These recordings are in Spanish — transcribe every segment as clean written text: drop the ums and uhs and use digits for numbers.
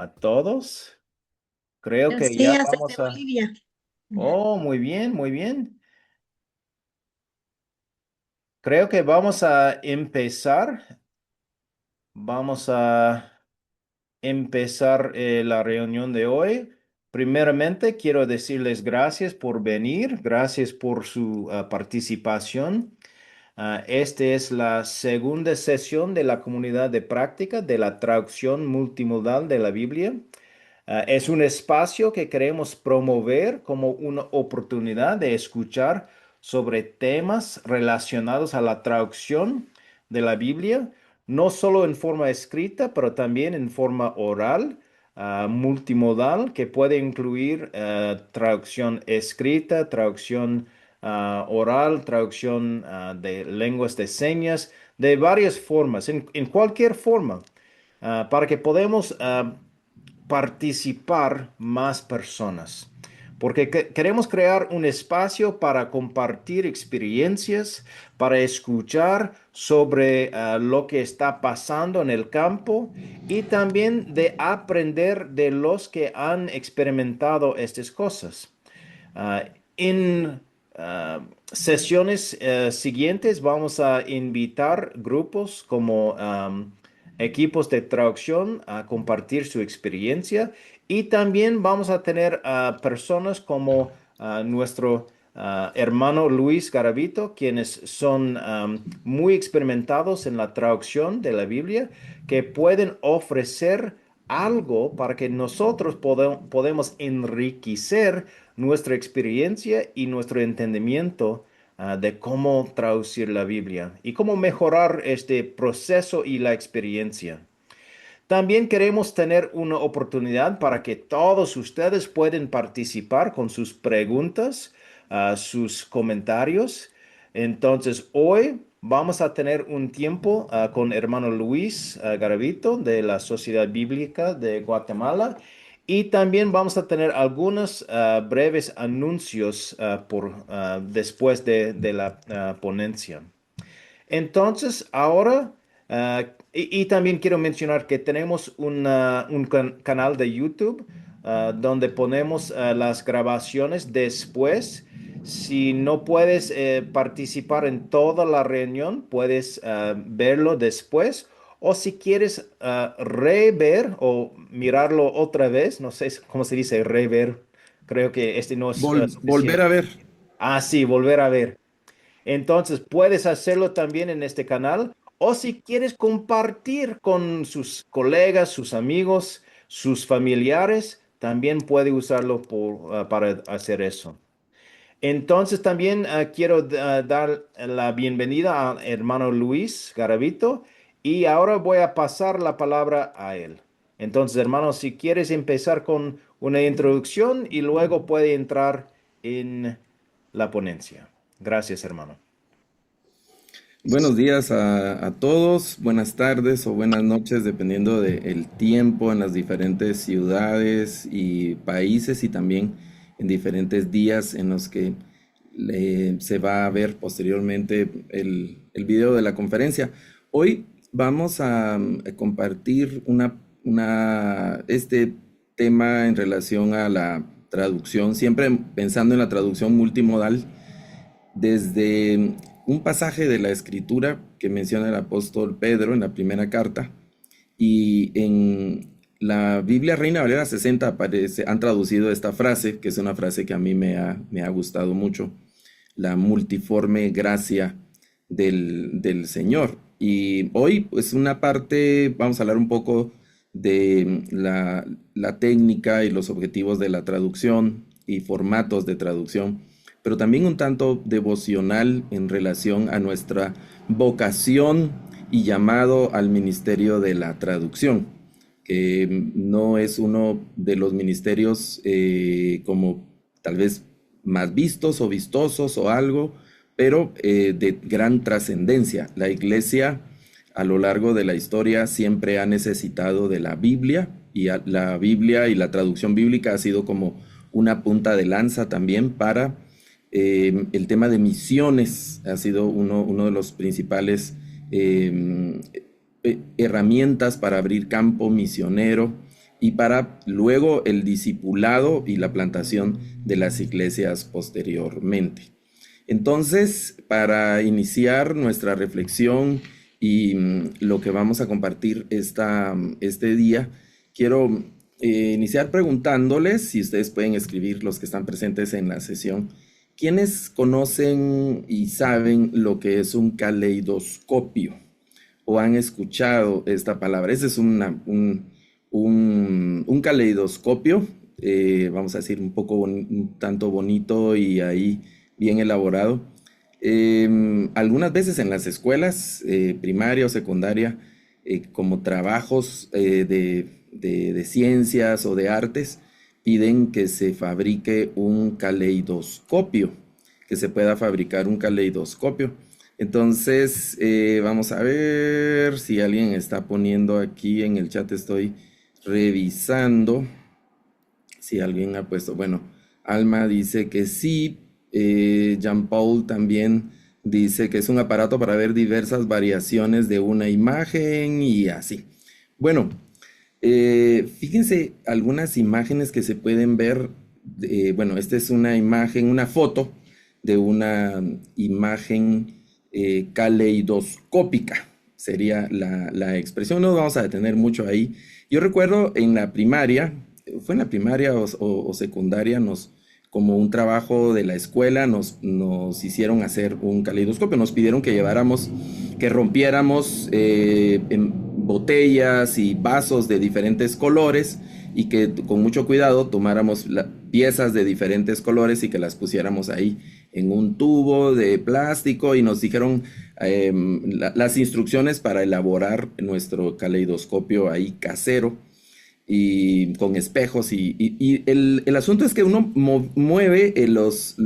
a todos. Creo que Buenos ya días vamos desde a... Bolivia. Oh, muy bien, muy bien. Creo que vamos a empezar. Vamos a empezar la reunión de hoy. Primeramente, quiero decirles gracias por venir, gracias por su participación. Esta es la segunda sesión de la comunidad de práctica de la traducción multimodal de la Biblia. Es un espacio que queremos promover como una oportunidad de escuchar sobre temas relacionados a la traducción de la Biblia, no solo en forma escrita, pero también en forma oral, multimodal, que puede incluir traducción escrita, traducción oral, traducción de lenguas de señas, de varias formas, en cualquier forma, para que podamos participar más personas, porque queremos crear un espacio para compartir experiencias, para escuchar sobre lo que está pasando en el campo y también de aprender de los que han experimentado estas cosas. Ah, en sesiones siguientes vamos a invitar grupos como equipos de traducción a compartir su experiencia y también vamos a tener personas como nuestro hermano Luis Garavito, quienes son muy experimentados en la traducción de la Biblia, que pueden ofrecer algo para que nosotros podemos enriquecer nuestra experiencia y nuestro entendimiento de cómo traducir la Biblia y cómo mejorar este proceso y la experiencia. También queremos tener una oportunidad para que todos ustedes puedan participar con sus preguntas, sus comentarios. Entonces, hoy vamos a tener un tiempo con hermano Luis Garavito de la Sociedad Bíblica de Guatemala y también vamos a tener algunos breves anuncios después de la ponencia. Entonces, ahora, y también quiero mencionar que tenemos un canal de YouTube donde ponemos las grabaciones después. Si no puedes participar en toda la reunión, puedes verlo después. O si quieres rever o mirarlo otra vez, no sé cómo se dice rever, creo que este no es Volver suficiente. a ver. Ah, sí, volver a ver. Entonces puedes hacerlo también en este canal o si quieres compartir con sus colegas, sus amigos, sus familiares, también puede usarlo para hacer eso. Entonces también quiero dar la bienvenida a hermano Luis Garavito y ahora voy a pasar la palabra a él. Entonces, hermano, si quieres empezar con una introducción y luego puede entrar en la ponencia. Gracias, hermano. Buenos días a todos, buenas tardes o buenas noches, dependiendo del tiempo en las diferentes ciudades y países y también en diferentes días en los que se va a ver posteriormente el video de la conferencia. Hoy vamos a compartir este tema en relación a la traducción, siempre pensando en la traducción multimodal desde un pasaje de la escritura que menciona el apóstol Pedro en la primera carta y en la Biblia Reina Valera 60 han traducido esta frase, que es una frase que a mí me ha gustado mucho, la multiforme gracia del Señor. Y hoy, pues una parte, vamos a hablar un poco de la técnica y los objetivos de la traducción y formatos de traducción, pero también un tanto devocional en relación a nuestra vocación y llamado al ministerio de la traducción, que no es uno de los ministerios como tal vez más vistos o vistosos o algo, pero de gran trascendencia. La iglesia a lo largo de la historia siempre ha necesitado de la Biblia y la Biblia y la traducción bíblica ha sido como una punta de lanza también para el tema de misiones. Ha sido uno de los principales herramientas para abrir campo misionero y para luego el discipulado y la plantación de las iglesias posteriormente. Entonces, para iniciar nuestra reflexión y lo que vamos a compartir este día, quiero iniciar preguntándoles, si ustedes pueden escribir, los que están presentes en la sesión, ¿quiénes conocen y saben lo que es un caleidoscopio o han escuchado esta palabra? Ese es un caleidoscopio, vamos a decir un tanto bonito y ahí bien elaborado. Algunas veces en las escuelas, primaria o secundaria, como trabajos de ciencias o de artes, piden que se fabrique un caleidoscopio, que se pueda fabricar un caleidoscopio. Entonces, vamos a ver si alguien está poniendo aquí en el chat, estoy revisando si alguien ha puesto, bueno, Alma dice que sí, Jean Paul también dice que es un aparato para ver diversas variaciones de una imagen y así. Bueno, fíjense algunas imágenes que se pueden ver. Bueno, esta es una imagen, una foto de una imagen caleidoscópica, sería la expresión. No vamos a detener mucho ahí. Yo recuerdo en la primaria, fue en la primaria o secundaria, como un trabajo de la escuela, nos hicieron hacer un caleidoscopio, nos pidieron que rompiéramos en botellas y vasos de diferentes colores y que con mucho cuidado tomáramos piezas de diferentes colores y que las pusiéramos ahí en un tubo de plástico y nos dijeron las instrucciones para elaborar nuestro caleidoscopio ahí casero y con espejos y el asunto es que uno mueve los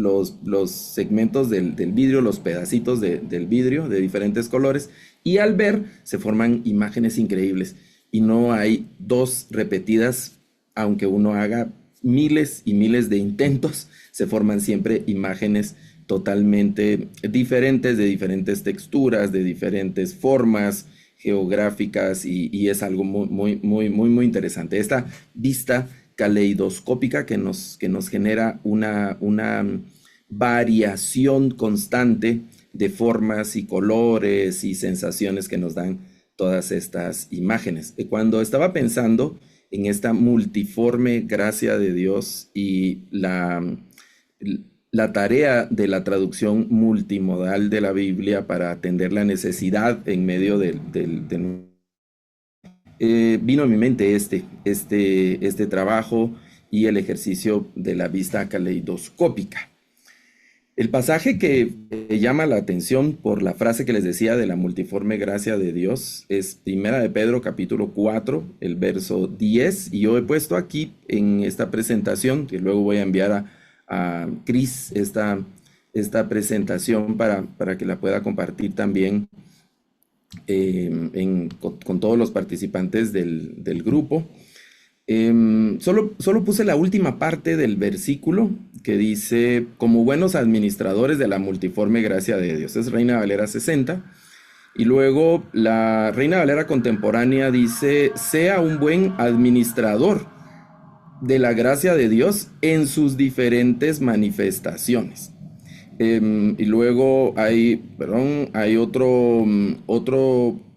segmentos del vidrio, los pedacitos del vidrio de diferentes colores y al ver se forman imágenes increíbles y no hay dos repetidas, aunque uno haga miles y miles de intentos, se forman siempre imágenes totalmente diferentes, de diferentes texturas, de diferentes formas geográficas y es algo muy interesante. Esta vista caleidoscópica que nos genera una variación constante de formas y colores y sensaciones que nos dan todas estas imágenes. Cuando estaba pensando en esta multiforme gracia de Dios y la tarea de la traducción multimodal de la Biblia para atender la necesidad en medio vino a mi mente este trabajo y el ejercicio de la vista caleidoscópica. El pasaje que llama la atención por la frase que les decía de la multiforme gracia de Dios es Primera de Pedro capítulo 4, el verso 10, y yo he puesto aquí en esta presentación, que luego voy a enviar a Cris esta presentación para que la pueda compartir también con todos los participantes del grupo. Solo puse la última parte del versículo que dice, como buenos administradores de la multiforme gracia de Dios. Es Reina Valera 60. Y luego la Reina Valera contemporánea dice, sea un buen administrador de la gracia de Dios en sus diferentes manifestaciones. Y luego hay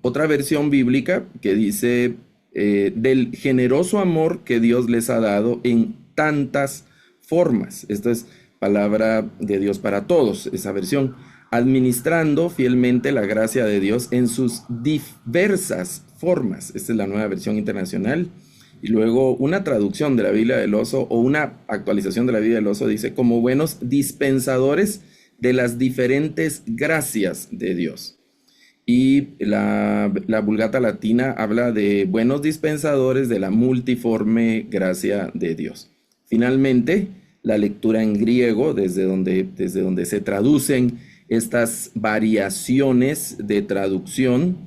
otra versión bíblica que dice del generoso amor que Dios les ha dado en tantas formas. Esta es palabra de Dios para todos, esa versión. Administrando fielmente la gracia de Dios en sus diversas formas. Esta es la Nueva Versión Internacional. Y luego una traducción de la Biblia del Oso o una actualización de la Biblia del Oso dice, como buenos dispensadores de las diferentes gracias de Dios. Y la Vulgata Latina habla de buenos dispensadores de la multiforme gracia de Dios. Finalmente, la lectura en griego, desde donde se traducen estas variaciones de traducción,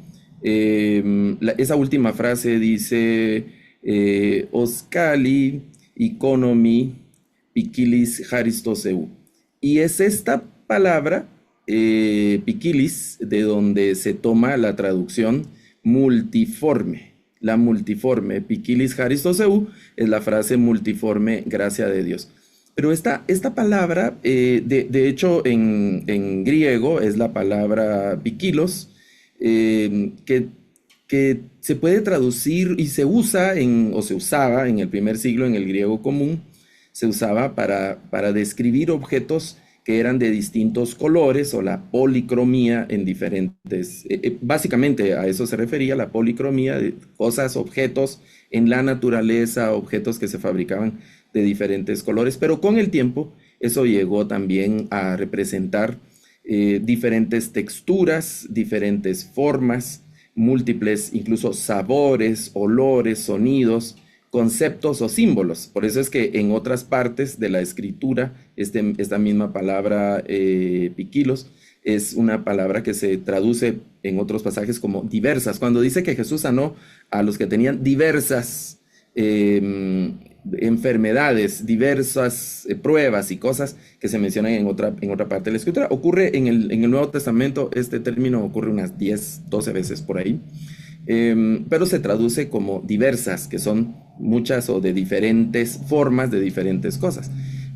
esa última frase dice Oskali, Economy, Pikilis, Haristoseu. Y es esta palabra Pikilis de donde se toma la traducción multiforme, la multiforme Piquilis Haristoseu es la frase multiforme gracia de Dios. Pero esta palabra, de hecho, en griego es la palabra pikilos, que se puede traducir y se usa o se usaba en el primer siglo en el griego común, se usaba para describir objetos que eran de distintos colores o la policromía en diferentes, básicamente a eso se refería la policromía de cosas, objetos en la naturaleza, objetos que se fabricaban de diferentes colores, pero con el tiempo eso llegó también a representar diferentes texturas, diferentes formas, múltiples incluso sabores, olores, sonidos, conceptos o símbolos. Por eso es que en otras partes de la escritura, esta misma palabra piquilos es una palabra que se traduce en otros pasajes como diversas. Cuando dice que Jesús sanó a los que tenían diversas enfermedades, diversas pruebas y cosas que se mencionan en otra parte de la escritura. Ocurre en el Nuevo Testamento, este término ocurre unas 10, 12 veces por ahí, pero se traduce como diversas, que son muchas o de diferentes formas, de diferentes cosas.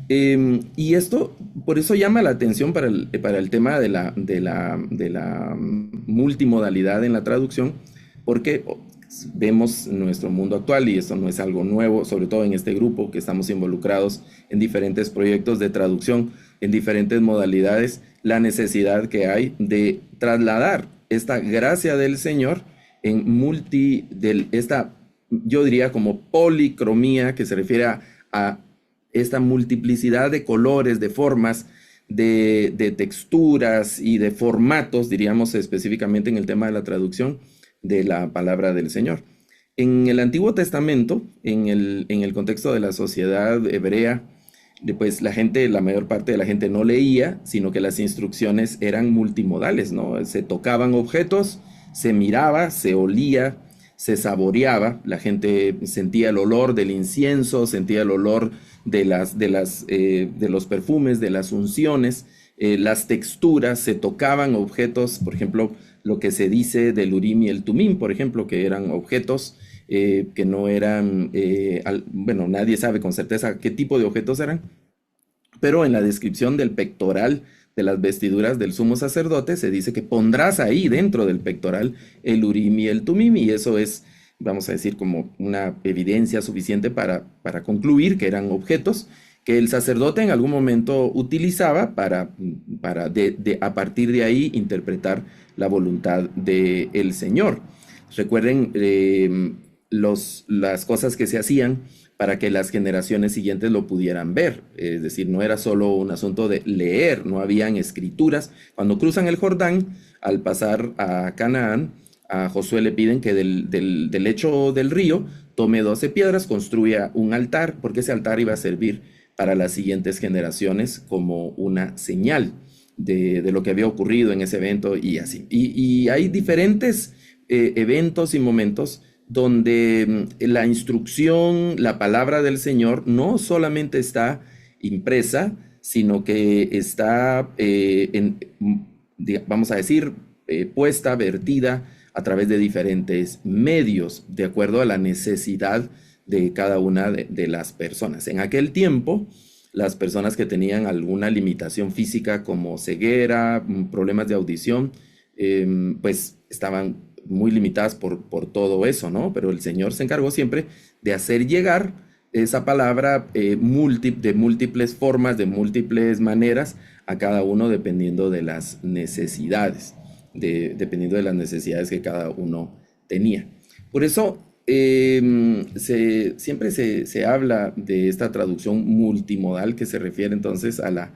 Y esto, por eso llama la atención para el tema de la multimodalidad en la traducción, porque vemos nuestro mundo actual, y esto no es algo nuevo, sobre todo en este grupo que estamos involucrados en diferentes proyectos de traducción, en diferentes modalidades, la necesidad que hay de trasladar esta gracia del Señor en esta, yo diría como policromía, que se refiere a esta multiplicidad de colores, de formas, de texturas y de formatos, diríamos específicamente en el tema de la traducción, de la palabra del Señor. En el Antiguo Testamento, en el contexto de la sociedad hebrea, pues la mayor parte de la gente no leía, sino que las instrucciones eran multimodales, ¿no? Se tocaban objetos, se miraba, se olía, se saboreaba, la gente sentía el olor del incienso, sentía el olor de los perfumes, de las unciones, las texturas, se tocaban objetos, por ejemplo, lo que se dice del Urim y el Tumim, por ejemplo, que eran objetos que no eran, bueno, nadie sabe con certeza qué tipo de objetos eran, pero en la descripción del pectoral de las vestiduras del sumo sacerdote se dice que pondrás ahí dentro del pectoral el Urim y el Tumim, y eso es, vamos a decir, como una evidencia suficiente para concluir que eran objetos que el sacerdote en algún momento utilizaba para a partir de ahí interpretar la voluntad del Señor. Recuerden las cosas que se hacían para que las generaciones siguientes lo pudieran ver. Es decir, no era solo un asunto de leer, no habían escrituras. Cuando cruzan el Jordán, al pasar a Canaán, a Josué le piden que del lecho del río tome 12 piedras, construya un altar, porque ese altar iba a servir para las siguientes generaciones como una señal de lo que había ocurrido en ese evento y así. Y hay diferentes eventos y momentos donde la instrucción, la palabra del Señor no solamente está impresa, sino que está, vamos a decir, puesta, vertida a través de diferentes medios, de acuerdo a la necesidad de cada una de las personas. En aquel tiempo, las personas que tenían alguna limitación física como ceguera, problemas de audición, pues estaban muy limitadas por todo eso, ¿no? Pero el Señor se encargó siempre de hacer llegar esa palabra de múltiples formas, de múltiples maneras a cada uno dependiendo de las necesidades, dependiendo de las necesidades que cada uno tenía. Por eso siempre se habla de esta traducción multimodal, que se refiere entonces a la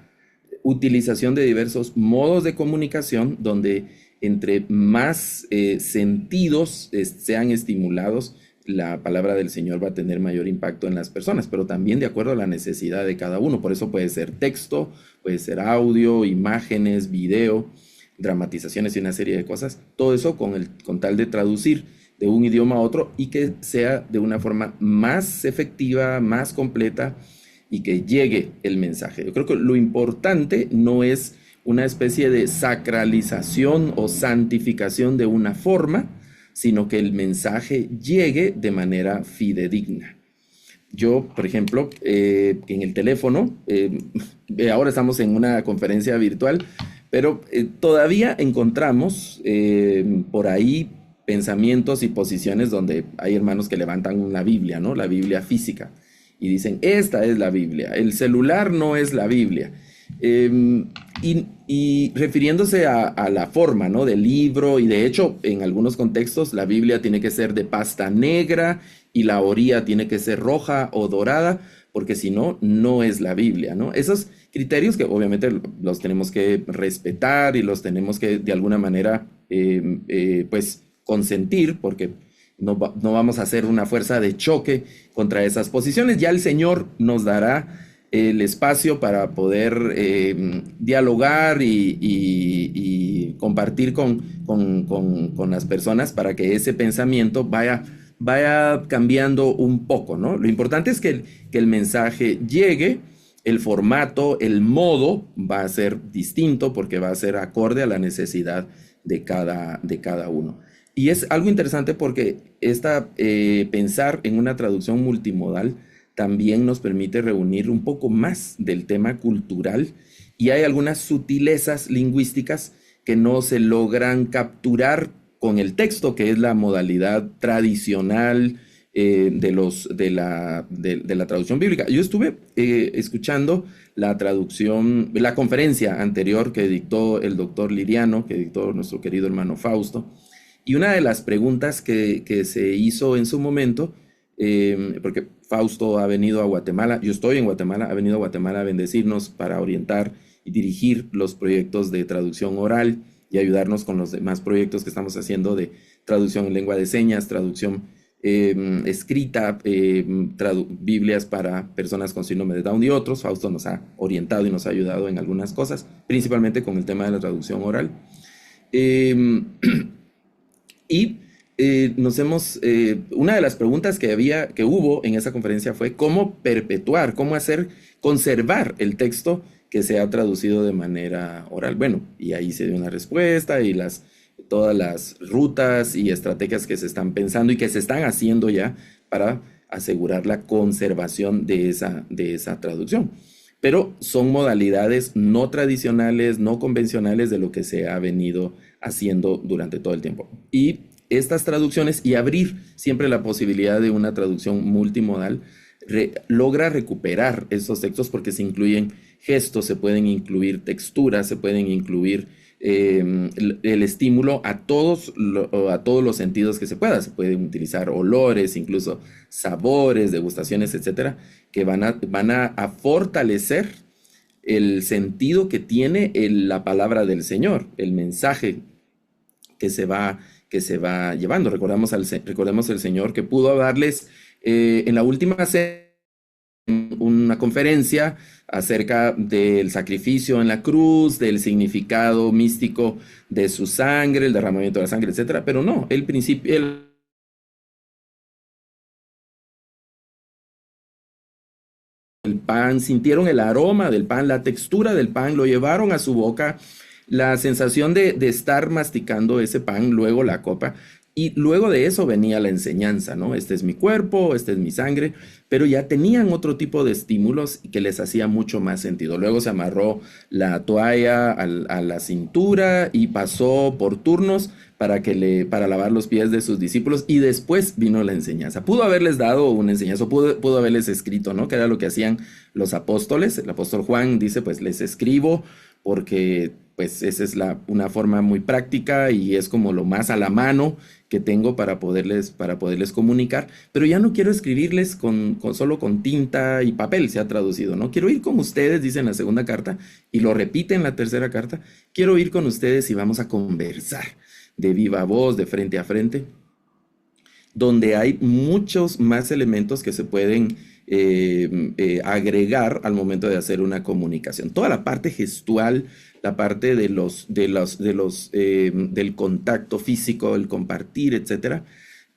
utilización de diversos modos de comunicación, donde entre más sentidos sean estimulados, la palabra del Señor va a tener mayor impacto en las personas, pero también de acuerdo a la necesidad de cada uno. Por eso puede ser texto, puede ser audio, imágenes, video, dramatizaciones y una serie de cosas. Todo eso con tal de traducir de un idioma a otro y que sea de una forma más efectiva, más completa y que llegue el mensaje. Yo creo que lo importante no es una especie de sacralización o santificación de una forma, sino que el mensaje llegue de manera fidedigna. Yo, por ejemplo, en el teléfono, ahora estamos en una conferencia virtual, pero todavía encontramos por ahí pensamientos y posiciones donde hay hermanos que levantan la Biblia, ¿no? La Biblia física, y dicen, esta es la Biblia, el celular no es la Biblia. Y refiriéndose a la forma, ¿no? Del libro, y de hecho, en algunos contextos, la Biblia tiene que ser de pasta negra y la orilla tiene que ser roja o dorada, porque si no, no es la Biblia, ¿no? Esos criterios que obviamente los tenemos que respetar y los tenemos que de alguna manera, pues, consentir, porque no vamos a hacer una fuerza de choque contra esas posiciones. Ya el Señor nos dará el espacio para poder dialogar y compartir con las personas para que ese pensamiento vaya cambiando un poco, ¿no? Lo importante es que el mensaje llegue, el formato, el modo va a ser distinto porque va a ser acorde a la necesidad de cada uno. Y es algo interesante porque pensar en una traducción multimodal también nos permite reunir un poco más del tema cultural, y hay algunas sutilezas lingüísticas que no se logran capturar con el texto, que es la modalidad tradicional de la traducción bíblica. Yo estuve escuchando la conferencia anterior que dictó el doctor Liriano, que dictó nuestro querido hermano Fausto, y una de las preguntas que se hizo en su momento, porque Fausto ha venido a Guatemala, yo estoy en Guatemala, ha venido a Guatemala a bendecirnos para orientar y dirigir los proyectos de traducción oral y ayudarnos con los demás proyectos que estamos haciendo de traducción en lengua de señas, traducción escrita, Biblias para personas con síndrome de Down y otros. Fausto nos ha orientado y nos ha ayudado en algunas cosas, principalmente con el tema de la traducción oral. Y una de las preguntas que hubo en esa conferencia fue cómo perpetuar, cómo conservar el texto que se ha traducido de manera oral. Bueno, y ahí se dio una respuesta y todas las rutas y estrategias que se están pensando y que se están haciendo ya para asegurar la conservación de esa traducción. Pero son modalidades no tradicionales, no convencionales de lo que se ha venido haciendo durante todo el tiempo. Y estas traducciones, y abrir siempre la posibilidad de una traducción multimodal, logra recuperar esos textos porque se incluyen gestos, se pueden incluir texturas, se pueden incluir el estímulo a todos los sentidos que se pueda. Se pueden utilizar olores, incluso sabores, degustaciones, etcétera, que van a fortalecer el sentido que tiene la palabra del Señor, el mensaje que se va llevando. Recordemos el Señor que pudo darles en la última una conferencia acerca del sacrificio en la cruz, del significado místico de su sangre, el derramamiento de la sangre, etcétera, pero no, el pan, sintieron el aroma del pan, la textura del pan, lo llevaron a su boca, la sensación de estar masticando ese pan, luego la copa, y luego de eso venía la enseñanza, ¿no? Este es mi cuerpo, este es mi sangre, pero ya tenían otro tipo de estímulos que les hacía mucho más sentido. Luego se amarró la toalla a la cintura y pasó por turnos para lavar los pies de sus discípulos, y después vino la enseñanza. Pudo haberles dado una enseñanza, pudo haberles escrito, ¿no? Que era lo que hacían los apóstoles. El apóstol Juan dice, pues les escribo porque pues esa es una forma muy práctica y es como lo más a la mano que tengo para poderles comunicar, pero ya no quiero escribirles solo con tinta y papel. Se ha traducido, ¿no? Quiero ir con ustedes, dice en la segunda carta, y lo repite en la tercera carta, quiero ir con ustedes y vamos a conversar de viva voz, de frente a frente, donde hay muchos más elementos que se pueden agregar al momento de hacer una comunicación. Toda la parte gestual, la parte del contacto físico, el compartir, etcétera,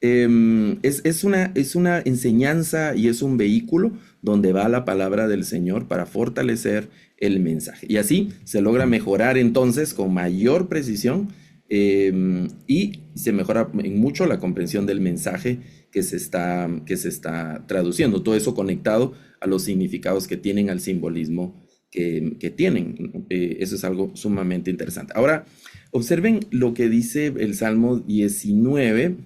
es una enseñanza y es un vehículo donde va la palabra del Señor para fortalecer el mensaje. Y así se logra mejorar entonces con mayor precisión y se mejora en mucho la comprensión del mensaje que se está traduciendo. Todo eso conectado a los significados que tienen, al simbolismo que tienen. Eso es algo sumamente interesante. Ahora, observen lo que dice el Salmo 19.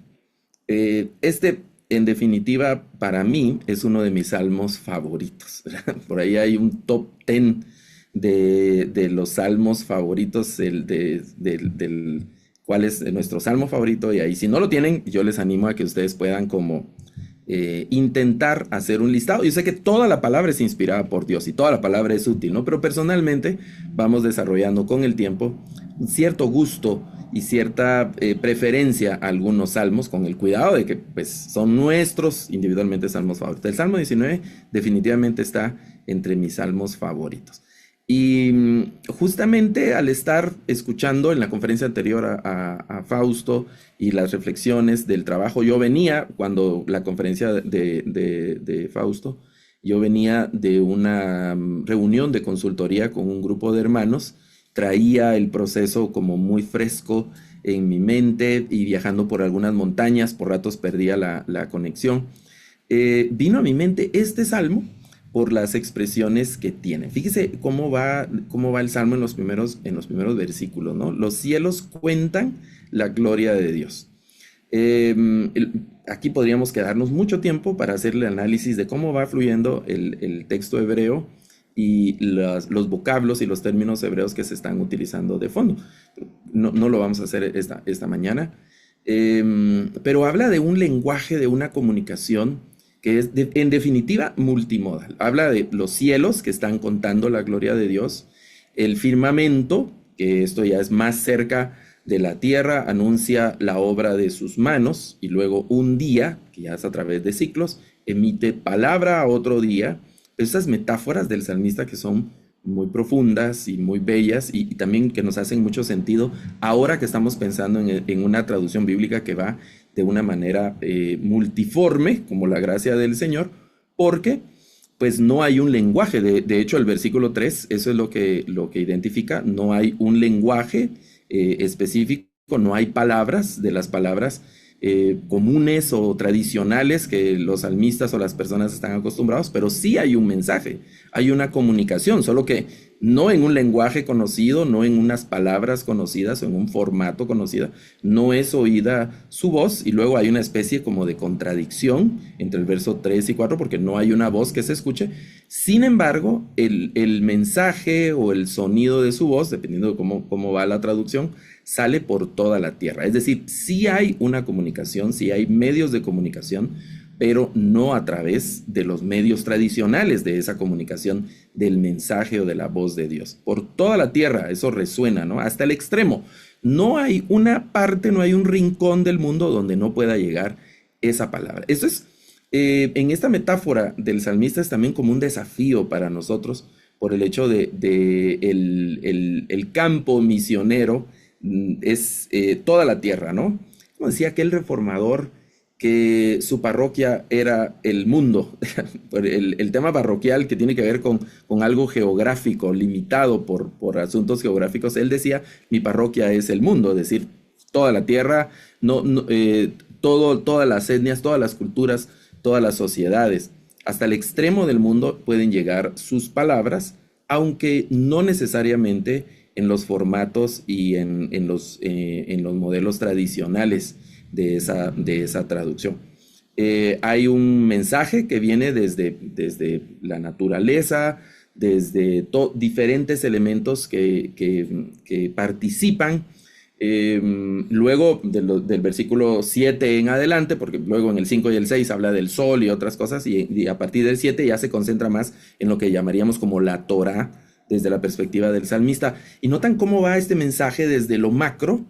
En definitiva, para mí, es uno de mis salmos favoritos. Por ahí hay un top 10 de los salmos favoritos, del cuál es nuestro salmo favorito. Y ahí, si no lo tienen, yo les animo a que ustedes puedan como intentar hacer un listado. Yo sé que toda la palabra es inspirada por Dios y toda la palabra es útil, ¿no? Pero personalmente vamos desarrollando con el tiempo un cierto gusto y cierta preferencia a algunos salmos, con el cuidado de que pues, son nuestros individualmente salmos favoritos. El Salmo 19 definitivamente está entre mis salmos favoritos. Y justamente al estar escuchando en la conferencia anterior a Fausto y las reflexiones del trabajo, yo venía, cuando la conferencia de Fausto, yo venía de una reunión de consultoría con un grupo de hermanos, traía el proceso como muy fresco en mi mente y viajando por algunas montañas, por ratos perdía la conexión. Vino a mi mente este salmo por las expresiones que tiene. Fíjese cómo va el salmo en los primeros versículos, ¿no? Los cielos cuentan la gloria de Dios. Aquí podríamos quedarnos mucho tiempo para hacer el análisis de cómo va fluyendo el texto hebreo y los vocablos y los términos hebreos que se están utilizando de fondo. No lo vamos a hacer esta mañana. Pero habla de un lenguaje, de una comunicación que es en definitiva multimodal. Habla de los cielos que están contando la gloria de Dios, el firmamento, que esto ya es más cerca de la tierra, anuncia la obra de sus manos, y luego un día, que ya es a través de ciclos, emite palabra a otro día. Esas metáforas del salmista que son muy profundas y muy bellas y también que nos hacen mucho sentido ahora que estamos pensando en una traducción bíblica que va de una manera multiforme, como la gracia del Señor, porque pues no hay un lenguaje. De hecho, el versículo 3, eso es lo que identifica. No hay un lenguaje específico, no hay palabras, de las palabras comunes o tradicionales que los salmistas o las personas están acostumbrados, pero sí hay un mensaje, hay una comunicación, solo que no en un lenguaje conocido, no en unas palabras conocidas o en un formato conocido, no es oída su voz, y luego hay una especie como de contradicción entre el verso 3 y 4 porque no hay una voz que se escuche. Sin embargo, el mensaje o el sonido de su voz, dependiendo de cómo va la traducción, sale por toda la tierra. Es decir, sí hay una comunicación, sí hay medios de comunicación, pero no a través de los medios tradicionales de esa comunicación del mensaje o de la voz de Dios. Por toda la tierra, eso resuena, ¿no? Hasta el extremo. No hay una parte, no hay un rincón del mundo donde no pueda llegar esa palabra. Esto es, en esta metáfora del salmista, es también como un desafío para nosotros por el hecho de el campo misionero es toda la tierra, ¿no? Como decía aquel reformador, que su parroquia era el mundo. El tema parroquial que tiene que ver con algo geográfico, limitado por asuntos geográficos, él decía, mi parroquia es el mundo, es decir, toda la tierra, todas las etnias, todas las culturas, todas las sociedades. Hasta el extremo del mundo pueden llegar sus palabras, aunque no necesariamente en los formatos y en los modelos tradicionales de esa traducción. Hay un mensaje que viene desde la naturaleza, desde diferentes elementos que participan. Luego del versículo 7 en adelante, porque luego en el 5 y el 6 habla del sol y otras cosas, y a partir del 7 ya se concentra más en lo que llamaríamos como la Torá, desde la perspectiva del salmista. Y notan cómo va este mensaje desde lo macro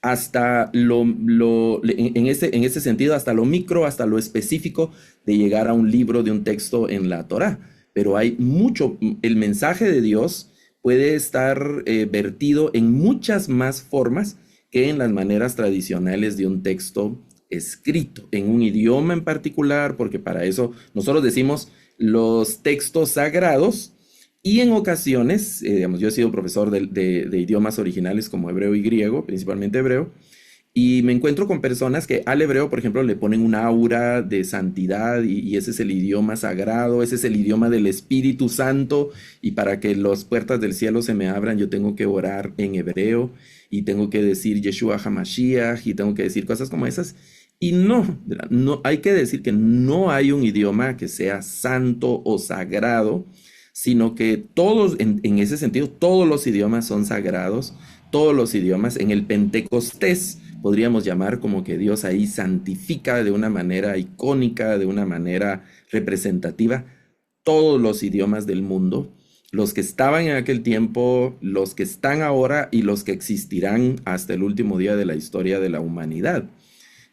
hasta en ese sentido, hasta lo micro, hasta lo específico, de llegar a un libro, de un texto en la Torá. Pero hay mucho, el mensaje de Dios puede estar vertido en muchas más formas que en las maneras tradicionales de un texto escrito, en un idioma en particular, porque para eso nosotros decimos los textos sagrados, Y en ocasiones, digamos, yo he sido profesor de idiomas originales como hebreo y griego, principalmente hebreo, y me encuentro con personas que al hebreo, por ejemplo, le ponen una aura de santidad y ese es el idioma sagrado, ese es el idioma del Espíritu Santo y para que las puertas del cielo se me abran yo tengo que orar en hebreo y tengo que decir Yeshua HaMashiach y tengo que decir cosas como esas. Y no hay que decir que no hay un idioma que sea santo o sagrado, sino que todos, en ese sentido, todos los idiomas son sagrados, todos los idiomas. En el Pentecostés podríamos llamar como que Dios ahí santifica de una manera icónica, de una manera representativa, todos los idiomas del mundo, los que estaban en aquel tiempo, los que están ahora y los que existirán hasta el último día de la historia de la humanidad.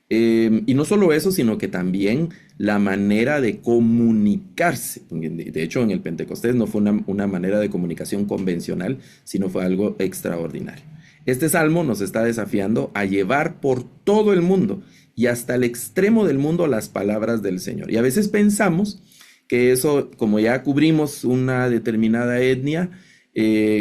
Y no solo eso, sino que también la manera de comunicarse. De hecho, en el Pentecostés no fue una manera de comunicación convencional, sino fue algo extraordinario. Este salmo nos está desafiando a llevar por todo el mundo y hasta el extremo del mundo las palabras del Señor. Y a veces pensamos que eso, como ya cubrimos una determinada etnia,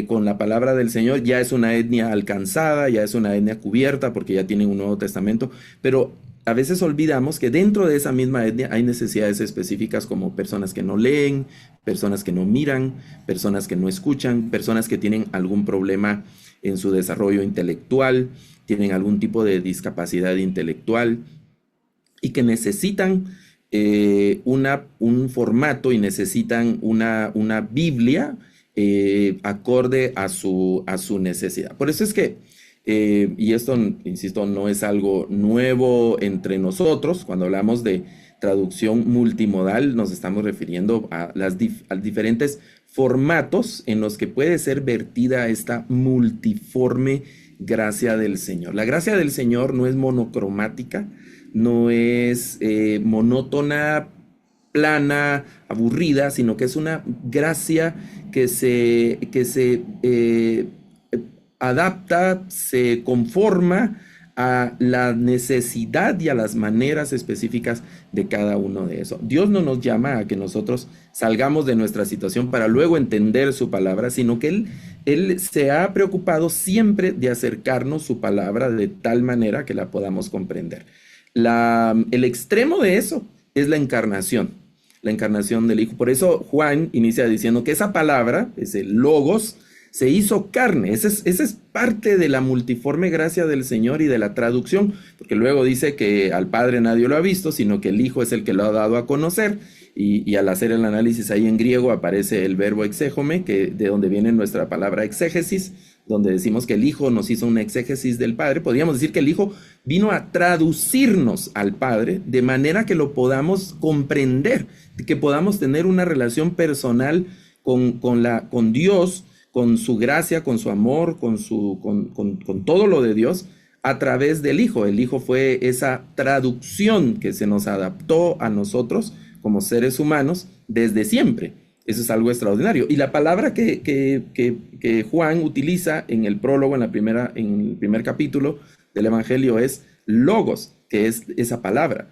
con la palabra del Señor, ya es una etnia alcanzada, ya es una etnia cubierta porque ya tienen un Nuevo Testamento, pero a veces olvidamos que dentro de esa misma etnia hay necesidades específicas como personas que no leen, personas que no miran, personas que no escuchan, personas que tienen algún problema en su desarrollo intelectual, tienen algún tipo de discapacidad intelectual y que necesitan un formato y necesitan una Biblia acorde a su necesidad. Por eso es que, y esto, insisto, no es algo nuevo entre nosotros, cuando hablamos de traducción multimodal, nos estamos refiriendo a a diferentes formatos en los que puede ser vertida esta multiforme gracia del Señor. La gracia del Señor no es monocromática, no es monótona, plana, aburrida, sino que es una gracia que se adapta, se conforma a la necesidad y a las maneras específicas de cada uno de esos. Dios no nos llama a que nosotros salgamos de nuestra situación para luego entender su palabra, sino que Él se ha preocupado siempre de acercarnos su palabra de tal manera que la podamos comprender. El extremo de eso es la encarnación del Hijo. Por eso Juan inicia diciendo que esa palabra, ese logos, se hizo carne. Esa es parte de la multiforme gracia del Señor y de la traducción, porque luego dice que al Padre nadie lo ha visto, sino que el Hijo es el que lo ha dado a conocer, y al hacer el análisis ahí en griego aparece el verbo exégome, que de donde viene nuestra palabra exégesis, donde decimos que el Hijo nos hizo una exégesis del Padre. Podríamos decir que el Hijo vino a traducirnos al Padre de manera que lo podamos comprender, que podamos tener una relación personal con Dios, con su gracia, con su amor, con todo lo de Dios a través del Hijo. El Hijo fue esa traducción que se nos adaptó a nosotros como seres humanos desde siempre. Eso es algo extraordinario. Y la palabra que Juan utiliza en el prólogo, en el primer capítulo del Evangelio es logos, que es esa palabra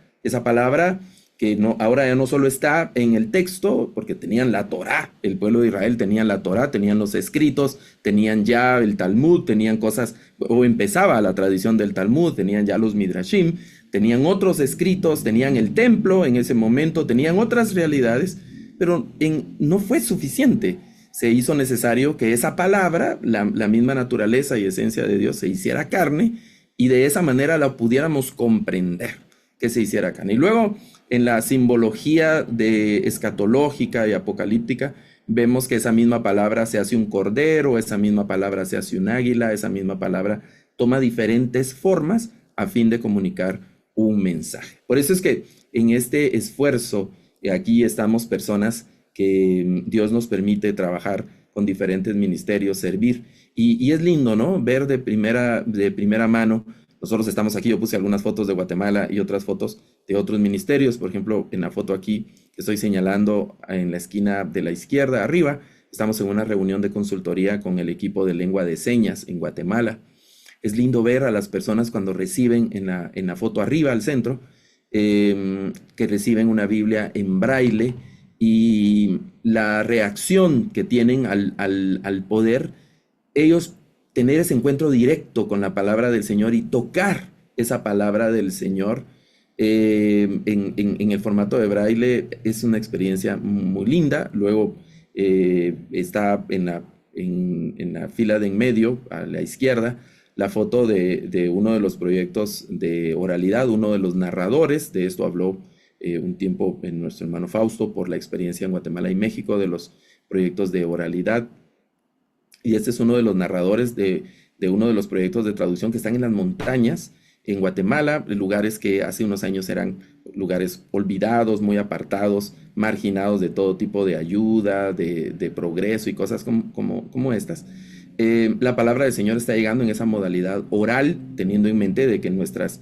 que ahora ya no solo está en el texto, porque tenían la Torá, el pueblo de Israel tenía la Torá, tenían los escritos, tenían ya el Talmud, tenían cosas, o empezaba la tradición del Talmud, tenían ya los Midrashim, tenían otros escritos, tenían el templo en ese momento, tenían otras realidades, pero no fue suficiente. Se hizo necesario que esa palabra, la misma naturaleza y esencia de Dios, se hiciera carne y de esa manera la pudiéramos comprender, que se hiciera carne. Y luego, en la simbología escatológica y apocalíptica, vemos que esa misma palabra se hace un cordero, esa misma palabra se hace un águila, esa misma palabra toma diferentes formas a fin de comunicar un mensaje. Por eso es que en este esfuerzo, aquí estamos personas que Dios nos permite trabajar con diferentes ministerios, servir, y es lindo, ¿no? Ver de primera mano. Nosotros estamos aquí, yo puse algunas fotos de Guatemala y otras fotos de otros ministerios. Por ejemplo, en la foto aquí que estoy señalando en la esquina de la izquierda arriba, estamos en una reunión de consultoría con el equipo de lengua de señas en Guatemala. Es lindo ver a las personas cuando reciben en la foto arriba al centro, que reciben una Biblia en braille, y la reacción que tienen al poder ellos tener ese encuentro directo con la palabra del Señor y tocar esa palabra del Señor en el formato de braille es una experiencia muy linda. Luego está en la fila de en medio, a la izquierda, la foto de uno de los proyectos de oralidad, uno de los narradores. De esto habló un tiempo en nuestro hermano Fausto por la experiencia en Guatemala y México de los proyectos de oralidad. Y este es uno de los narradores de uno de los proyectos de traducción que están en las montañas en Guatemala, lugares que hace unos años eran lugares olvidados, muy apartados, marginados de todo tipo de ayuda, de progreso y cosas como estas. La palabra del Señor está llegando en esa modalidad oral, teniendo en mente de que nuestros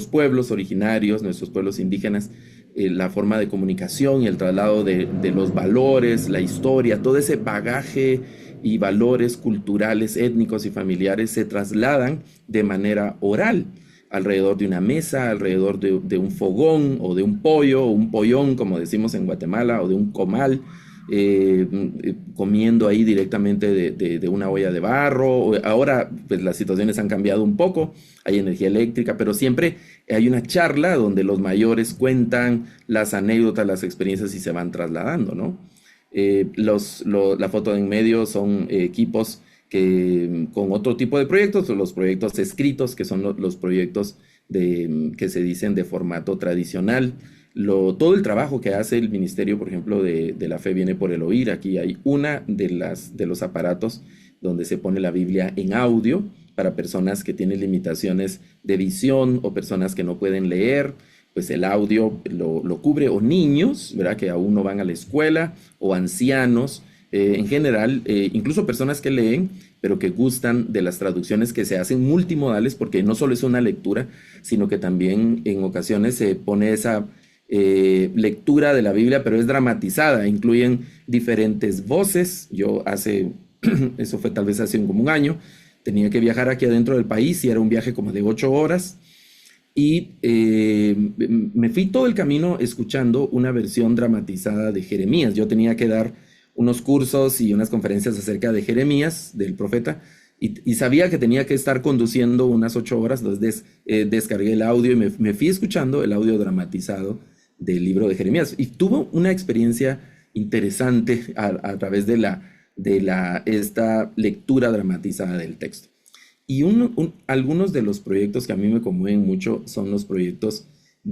pueblos originarios, nuestros pueblos indígenas, la forma de comunicación y el traslado de los valores, la historia, todo ese bagaje y valores culturales, étnicos y familiares se trasladan de manera oral, alrededor de una mesa, alrededor de un fogón o de un pollo o un pollón, como decimos en Guatemala, o de un comal, comiendo ahí directamente de una olla de barro. Ahora pues las situaciones han cambiado un poco, hay energía eléctrica, pero siempre hay una charla donde los mayores cuentan las anécdotas, las experiencias y se van trasladando, ¿no? La foto de en medio son equipos con otro tipo de proyectos, los proyectos escritos, que son los proyectos que se dicen de formato tradicional. Todo el trabajo que hace el Ministerio, por ejemplo, de la Fe viene por el oír. Aquí hay una de los aparatos donde se pone la Biblia en audio para personas que tienen limitaciones de visión o personas que no pueden leer. Pues el audio lo cubre, o niños, ¿verdad?, que aún no van a la escuela, o ancianos, en general, incluso personas que leen, pero que gustan de las traducciones que se hacen multimodales, porque no solo es una lectura, sino que también en ocasiones se pone esa lectura de la Biblia, pero es dramatizada, incluyen diferentes voces. Eso fue tal vez hace como un año, tenía que viajar aquí adentro del país y era un viaje como de 8 horas. Y me fui todo el camino escuchando una versión dramatizada de Jeremías. Yo tenía que dar unos cursos y unas conferencias acerca de Jeremías, del profeta, y sabía que tenía que estar conduciendo unas 8 horas, entonces descargué el audio y me fui escuchando el audio dramatizado del libro de Jeremías. Y tuvo una experiencia interesante a través de esta lectura dramatizada del texto. Y algunos de los proyectos que a mí me conmueven mucho son los proyectos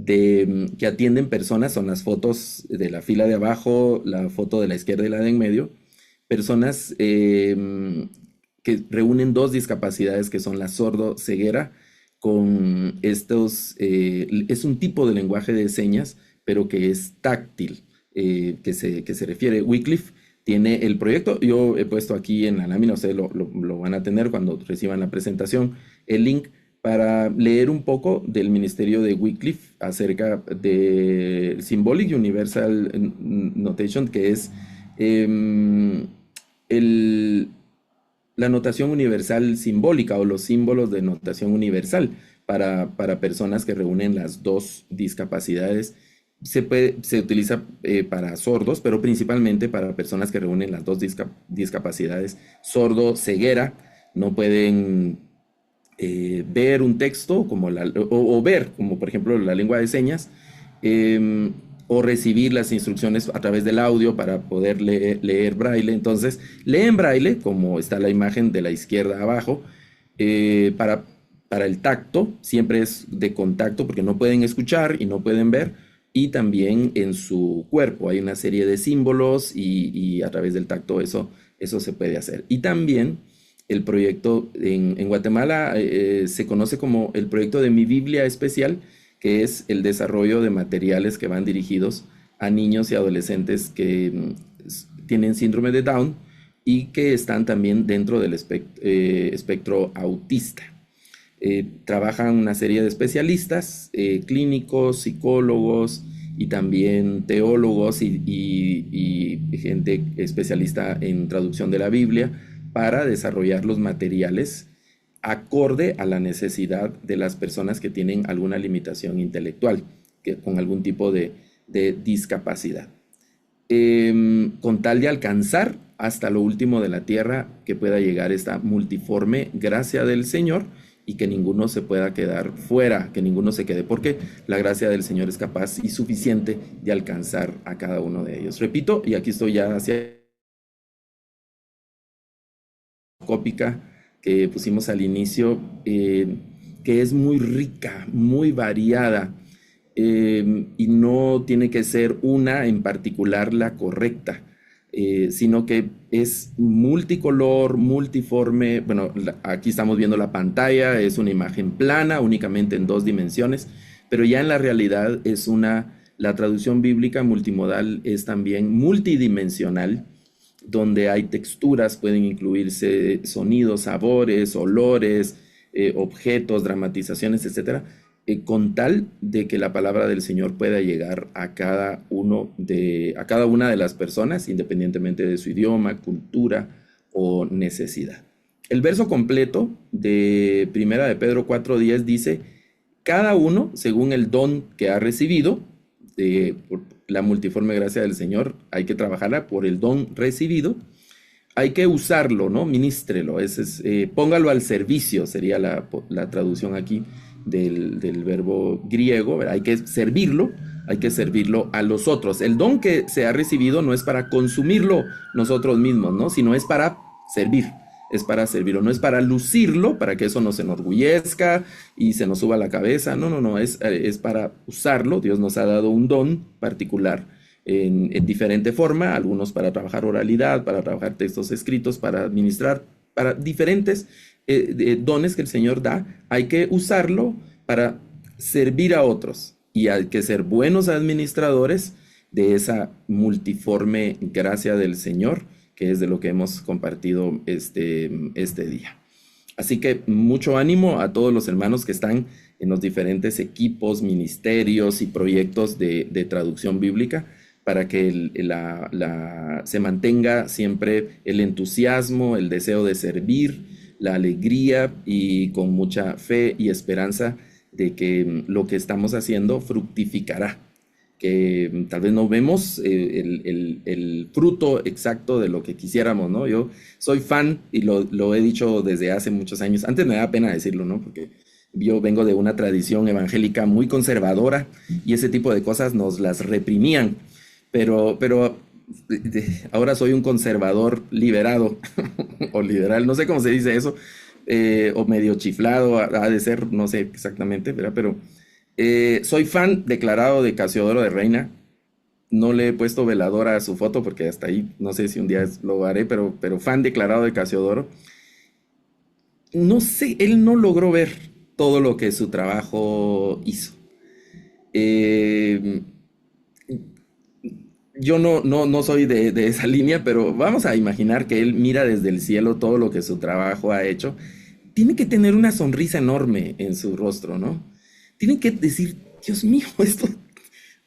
que atienden personas. Son las fotos de la fila de abajo, la foto de la izquierda y la de en medio. Personas que reúnen dos discapacidades que son la sordo-ceguera con es un tipo de lenguaje de señas, pero que es táctil, que se refiere. Wycliffe tiene el proyecto. Yo he puesto aquí en la lámina, ustedes lo van a tener cuando reciban la presentación, el link para leer un poco del ministerio de Wycliffe acerca de Symbolic Universal Notation, que es la notación universal simbólica, o los símbolos de notación universal para personas que reúnen las dos discapacidades. Se utiliza para sordos, pero principalmente para personas que reúnen las dos discapacidades, sordo-ceguera. No pueden ver un texto o ver, como por ejemplo la lengua de señas, o recibir las instrucciones a través del audio para poder leer braille. Entonces, leen braille, como está la imagen de la izquierda abajo, para el tacto. Siempre es de contacto porque no pueden escuchar y no pueden ver. Y también en su cuerpo hay una serie de símbolos y a través del tacto eso se puede hacer. Y también el proyecto en Guatemala se conoce como el proyecto de Mi Biblia Especial, que es el desarrollo de materiales que van dirigidos a niños y adolescentes que tienen síndrome de Down y que están también dentro del espectro autista. Trabajan una serie de especialistas, clínicos, psicólogos y también teólogos y gente especialista en traducción de la Biblia para desarrollar los materiales acorde a la necesidad de las personas que tienen alguna limitación intelectual, con algún tipo de de discapacidad, con tal de alcanzar hasta lo último de la tierra, que pueda llegar esta multiforme gracia del Señor y que ninguno se pueda quedar fuera, que ninguno se quede, porque la gracia del Señor es capaz y suficiente de alcanzar a cada uno de ellos. Repito, y aquí estoy ya hacia cópica que pusimos al inicio, que es muy rica, muy variada, y no tiene que ser una en particular la correcta, sino que es multicolor, multiforme. Bueno, aquí estamos viendo la pantalla, es una imagen plana, únicamente en 2 dimensiones, pero ya en la realidad la traducción bíblica multimodal es también multidimensional, donde hay texturas, pueden incluirse sonidos, sabores, olores, objetos, dramatizaciones, etcétera, con tal de que la palabra del Señor pueda llegar a cada a cada una de las personas, independientemente de su idioma, cultura o necesidad. El verso completo de Primera de Pedro 4:10 dice: cada uno según el don que ha recibido, por la multiforme gracia del Señor, hay que trabajarla por el don recibido, hay que usarlo, ¿no? Ministrelo, póngalo al servicio, sería la traducción aquí del verbo griego, ¿verdad? Hay que servirlo a los otros. El don que se ha recibido no es para consumirlo nosotros mismos, ¿no? Sino es para servir. Es para servirlo, no es para lucirlo, para que eso nos enorgullezca y se nos suba a la cabeza. No, no, no, es para usarlo. Dios nos ha dado un don particular en diferente forma, algunos para trabajar oralidad, para trabajar textos escritos, para administrar, para diferentes dones que el Señor da. Hay que usarlo para servir a otros y hay que ser buenos administradores de esa multiforme gracia del Señor, que es de lo que hemos compartido este día. Así que mucho ánimo a todos los hermanos que están en los diferentes equipos, ministerios y proyectos de traducción bíblica, para que se mantenga siempre el entusiasmo, el deseo de servir, la alegría, y con mucha fe y esperanza de que lo que estamos haciendo fructificará, que tal vez no vemos el fruto exacto de lo que quisiéramos, ¿no? Yo soy fan, y lo he dicho desde hace muchos años. Antes me da pena decirlo, ¿no? Porque yo vengo de una tradición evangélica muy conservadora y ese tipo de cosas nos las reprimían, pero ahora soy un conservador liberado o liberal, no sé cómo se dice eso, o medio chiflado, ha de ser, no sé exactamente, ¿verdad? Pero soy fan declarado de Casiodoro de Reina. No le he puesto veladora a su foto porque hasta ahí no sé si un día lo haré, pero fan declarado de Casiodoro. No sé, él no logró ver todo lo que su trabajo hizo. Eh, yo no soy de esa línea, pero vamos a imaginar que él mira desde el cielo todo lo que su trabajo ha hecho. Tiene que tener una sonrisa enorme en su rostro, ¿no? Tiene que decir: Dios mío, esto,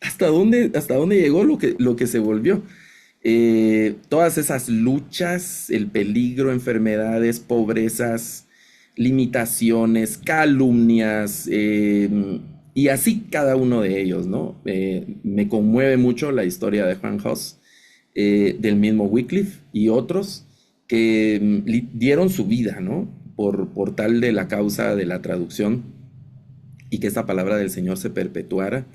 ¿hasta dónde llegó lo que se volvió? Todas esas luchas, el peligro, enfermedades, pobrezas, limitaciones, calumnias, y así cada uno de ellos, ¿no? Me conmueve mucho la historia de Juan Hus, del mismo Wycliffe y otros que dieron su vida, ¿no? Por tal de la causa de la traducción, y que esta palabra del Señor se perpetuara.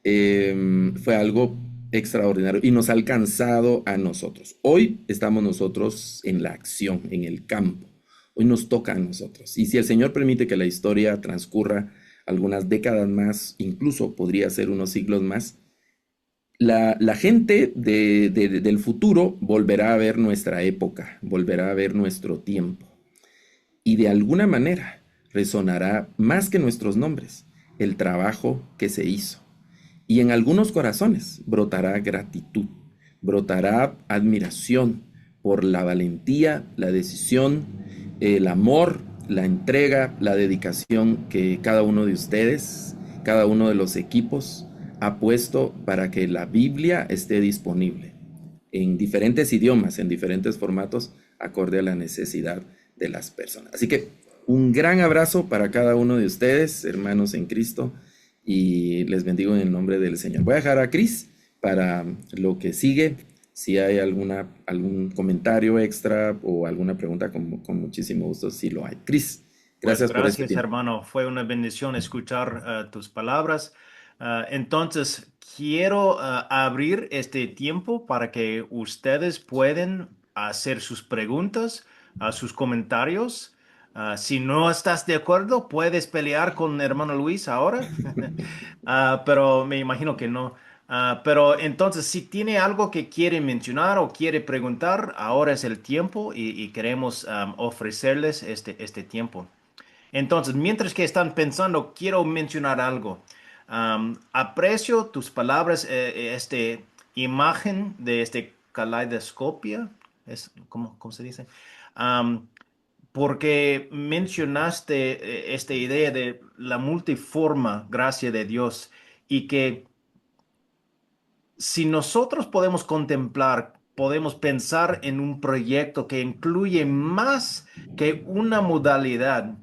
Fue algo extraordinario y nos ha alcanzado a nosotros. Hoy estamos nosotros en la acción, en el campo. Hoy nos toca a nosotros. Y si el Señor permite que la historia transcurra algunas décadas más, incluso podría ser unos siglos más, la gente del futuro volverá a ver nuestra época, volverá a ver nuestro tiempo. Y de alguna manera resonará más que nuestros nombres el trabajo que se hizo. Y en algunos corazones brotará gratitud, brotará admiración por la valentía, la decisión, el amor, la entrega, la dedicación que cada uno de ustedes, cada uno de los equipos ha puesto para que la Biblia esté disponible en diferentes idiomas, en diferentes formatos, acorde a la necesidad de las personas. Así que un gran abrazo para cada uno de ustedes, hermanos en Cristo, y les bendigo en el nombre del Señor. Voy a dejar a Cris para lo que sigue. Si hay algún comentario extra o alguna pregunta, con muchísimo gusto, si lo hay. Cris, Pues gracias por este gracias, tiempo. hermano. Fue una bendición escuchar tus palabras. Entonces, quiero abrir este tiempo para que ustedes pueden hacer sus preguntas, sus comentarios. Si no estás de acuerdo, puedes pelear con hermano Luis ahora. Pero me imagino que no. Pero entonces, si tiene algo que quiere mencionar o quiere preguntar, ahora es el tiempo y queremos ofrecerles este tiempo. Entonces, mientras que están pensando, quiero mencionar algo. Aprecio tus palabras, este imagen de este caleidoscopio, ¿cómo se dice? Am, Porque mencionaste esta idea de la multiforme gracia de Dios y que si nosotros podemos contemplar, podemos pensar en un proyecto que incluye más que una modalidad,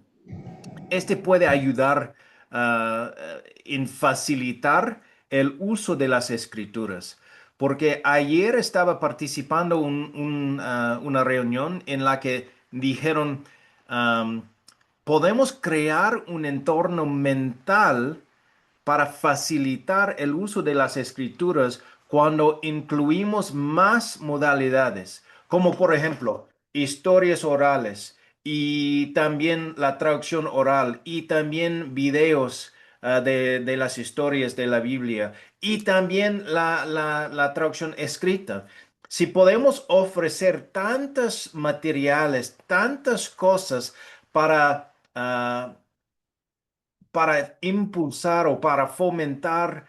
este puede ayudar en facilitar el uso de las escrituras. Porque ayer estaba participando una reunión en la que dijeron, um, podemos crear un entorno mental para facilitar el uso de las escrituras cuando incluimos más modalidades, como por ejemplo historias orales y también la traducción oral y también videos de las historias de la Biblia y también la traducción escrita. Si podemos ofrecer tantos materiales, tantas cosas para para impulsar o para fomentar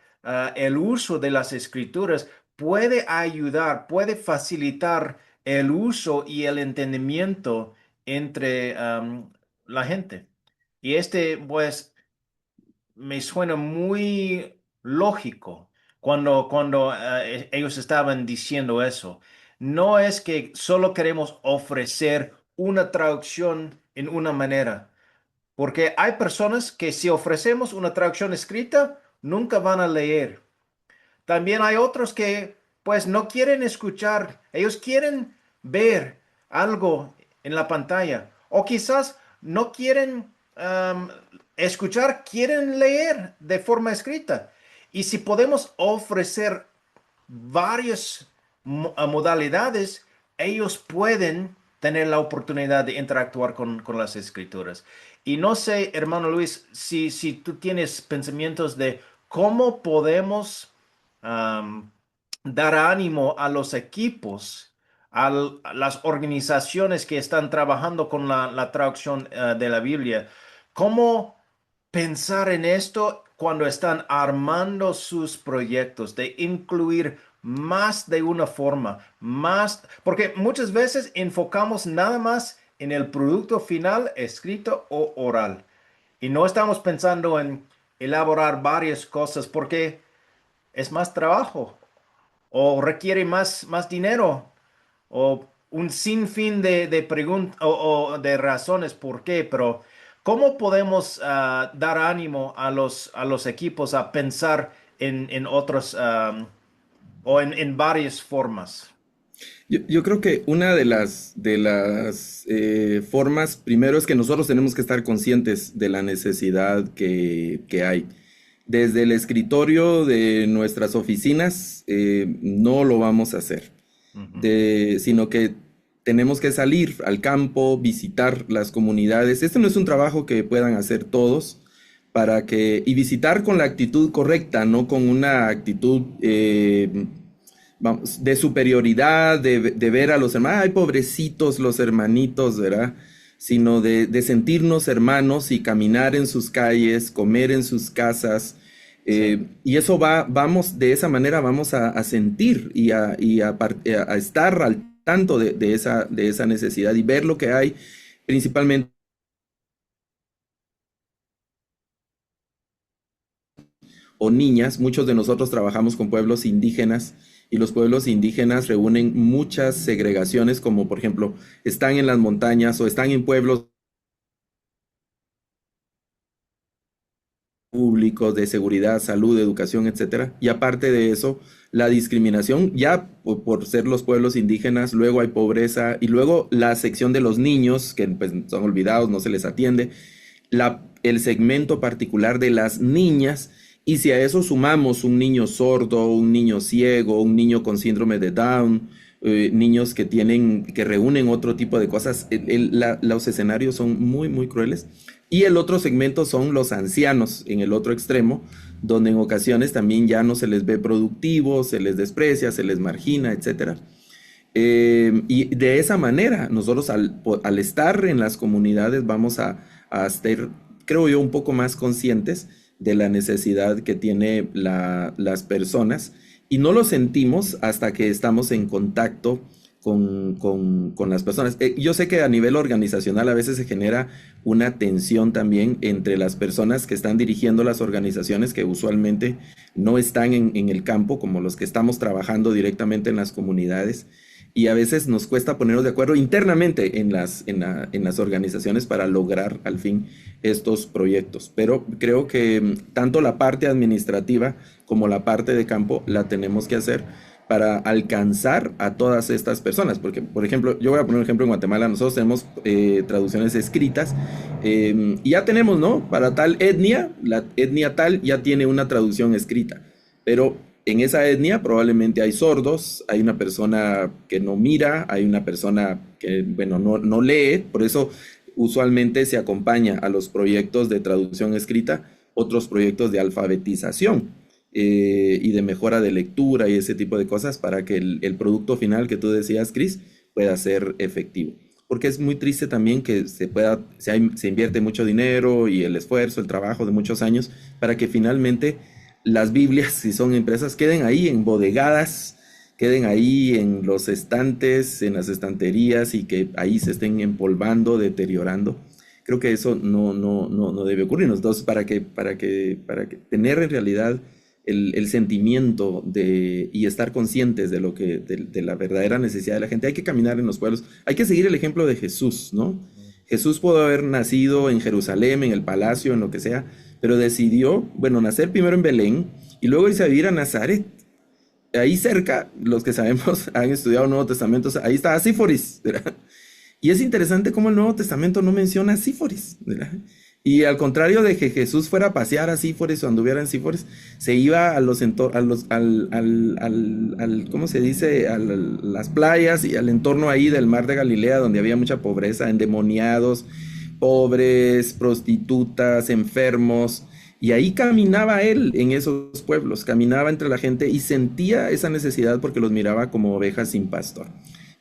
el uso de las escrituras, puede ayudar, puede facilitar el uso y el entendimiento entre la gente. Y pues, me suena muy lógico cuando ellos estaban diciendo eso. No es que solo queremos ofrecer una traducción en una manera. Porque hay personas que si ofrecemos una traducción escrita, nunca van a leer. También hay otros que pues no quieren escuchar, ellos quieren ver algo en la pantalla. O quizás no quieren escuchar, quieren leer de forma escrita. Y si podemos ofrecer varias modalidades, ellos pueden tener la oportunidad de interactuar con las escrituras. Y no sé, hermano Luis, si tú tienes pensamientos de cómo podemos am, dar ánimo a los equipos, a las organizaciones que están trabajando con la traducción de la Biblia, cómo pensar en esto cuando están armando sus proyectos, de incluir más de una forma, más, porque muchas veces enfocamos nada más en el producto final escrito o oral y no estamos pensando en elaborar varias cosas porque es más trabajo o requiere más dinero o un sinfín de preguntas o de razones por qué, pero ¿cómo podemos dar ánimo a los equipos a pensar en otros o en varias formas? Yo creo que una de las formas, primero, es que nosotros tenemos que estar conscientes de la necesidad que hay. Desde el escritorio de nuestras oficinas no lo vamos a hacer, Ujú. sino que tenemos que salir al campo, visitar las comunidades. Este no es un trabajo que puedan hacer todos y visitar con la actitud correcta, no con una actitud vamos, de superioridad, de ver a los hermanos, ay, pobrecitos los hermanitos, ¿verdad? Sino de sentirnos hermanos y caminar en sus calles, comer en sus casas. Sí. Y eso vamos, de esa manera vamos a sentir a estar al tanto de esa necesidad y ver lo que hay, principalmente o niñas. Muchos de nosotros trabajamos con pueblos indígenas y los pueblos indígenas reúnen muchas segregaciones, como por ejemplo, están en las montañas o están en pueblos públicos, de seguridad, salud, educación, etcétera. Y aparte de eso, la discriminación, ya por ser los pueblos indígenas, luego hay pobreza y luego la sección de los niños, que pues, son olvidados, no se les atiende, el segmento particular de las niñas, y si a eso sumamos un niño sordo, un niño ciego, un niño con síndrome de Down, niños que reúnen otro tipo de cosas, los escenarios son muy, muy crueles. Y el otro segmento son los ancianos en el otro extremo, donde en ocasiones también ya no se les ve productivos, se les desprecia, se les margina, etcétera. Y de esa manera, nosotros al estar en las comunidades vamos a estar, creo yo, un poco más conscientes de la necesidad que tiene las personas y no lo sentimos hasta que estamos en contacto con las personas. Yo sé que a nivel organizacional a veces se genera una tensión también entre las personas que están dirigiendo las organizaciones que usualmente no están en el campo, como los que estamos trabajando directamente en las comunidades. Y a veces nos cuesta ponernos de acuerdo internamente en las organizaciones para lograr al fin estos proyectos. Pero creo que tanto la parte administrativa como la parte de campo la tenemos que hacer para alcanzar a todas estas personas. Porque, por ejemplo, yo voy a poner un ejemplo en Guatemala, nosotros tenemos traducciones escritas y ya tenemos, ¿no? Para tal etnia, la etnia tal ya tiene una traducción escrita, pero en esa etnia probablemente hay sordos, hay una persona que no mira, hay una persona que, bueno, no lee, por eso usualmente se acompaña a los proyectos de traducción escrita otros proyectos de alfabetización y de mejora de lectura y ese tipo de cosas para que el producto final que tú decías, Chris, pueda ser efectivo. Porque es muy triste también que se invierte mucho dinero y el esfuerzo, el trabajo de muchos años para que finalmente las Biblias, si son impresas, queden ahí embodegadas, queden ahí en los estantes, en las estanterías y que ahí se estén empolvando, deteriorando. Creo que eso no debe ocurrir. Entonces, para que tener en realidad el sentimiento y estar conscientes de la verdadera necesidad de la gente, hay que caminar en los pueblos, hay que seguir el ejemplo de Jesús, ¿no? Jesús pudo haber nacido en Jerusalén, en el palacio, en lo que sea, pero decidió, bueno, nacer primero en Belén y luego irse a vivir a Nazaret. Ahí cerca, los que sabemos, han estudiado el Nuevo Testamento, ahí está Síforis, ¿verdad? Y es interesante cómo el Nuevo Testamento no menciona a Síforis, ¿verdad? Y al contrario de que Jesús fuera a pasear a Síforis o anduviera en Síforis, se iba a los, a los ¿cómo se dice? Las playas y al entorno ahí del mar de Galilea, donde había mucha pobreza, endemoniados, pobres, prostitutas, enfermos. Y ahí caminaba él en esos pueblos, caminaba entre la gente y sentía esa necesidad porque los miraba como ovejas sin pastor.